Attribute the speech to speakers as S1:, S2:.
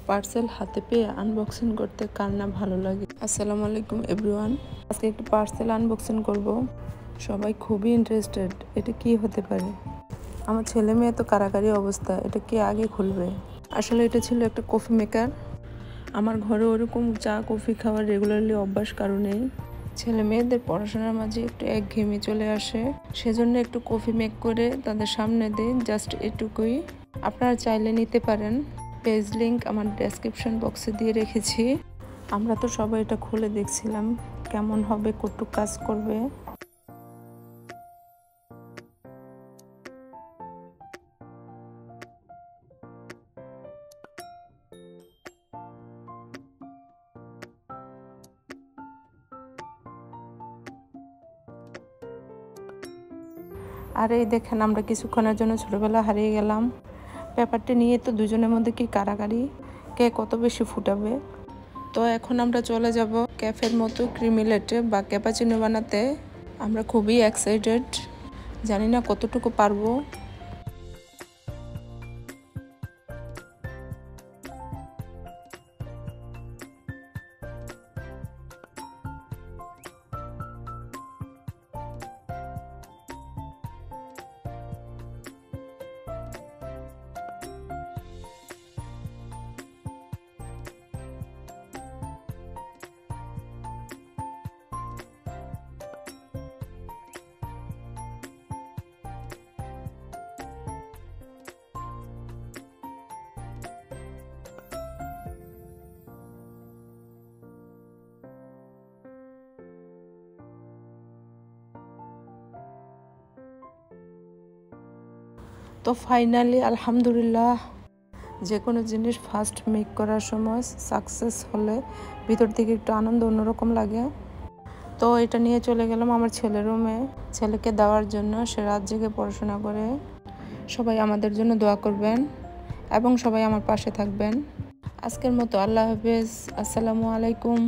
S1: Parcel হাতে পেয়ে unboxing করতে কার না ভালো লাগে। আসসালামু আলাইকুম এভরিওয়ান। আজকে একটু পার্সেল আনবক্সিং করব। সবাই খুবই ইন্টারেস্টেড, এটা কি হতে পারে। আমার ছেলে মেয়ে তো কারাকারি অবস্থা, এটা কে আগে খুলবে। আসলে এটা ছিল একটা কফি মেকার। আমার ঘরে ওরকম চা কফি খাওয়ার রেগুলারলি অভ্যাস কারণেই ছেলে মেয়েদের পড়াশোনার মাঝে একটু একঘেয়েমি চলে আসে, সেজন্য একটু কফি মেক করে তাদের সামনে দিই, জাস্ট এটুকুই। আপনারা চাইলে নিতে পারেন। পেজ লিংক আমার ডেসক্রিপশন বক্সে দিয়ে রেখেছি। আমরা তো সবাই এটা খুলে দেখছিলাম কেমন হবে, কতটুকু কাজ করবে। আর এই দেখেন, আমরা কিছুক্ষণের জন্য ছোটবেলা হারিয়ে গেলাম। ব্যাপারটা নিয়ে তো দুজনের মধ্যে কি কারাকারি, কে কত বেশি ফুটাবে। তো এখন আমরা চলে যাব ক্যাফের মতো ক্রিমি ল্যাটে বা ক্যাপাচিনো বানাতে। আমরা খুবই এক্সাইটেড, জানি না কতটুকু পারবো। তো ফাইনালি আলহামদুলিল্লাহ, যে কোনো জিনিস ফার্স্ট মেক করার সময় সাকসেস হলে ভিতর থেকে একটু আনন্দ অন্যরকম লাগে। তো এটা নিয়ে চলে গেলাম আমার ছেলের রুমে, ছেলেকে দেওয়ার জন্য। সে রাত জেগে পড়াশোনা করে। সবাই আমাদের জন্য দোয়া করবেন এবং সবাই আমার পাশে থাকবেন। আজকের মতো আল্লাহ হাফেজ, আসসালামু আলাইকুম।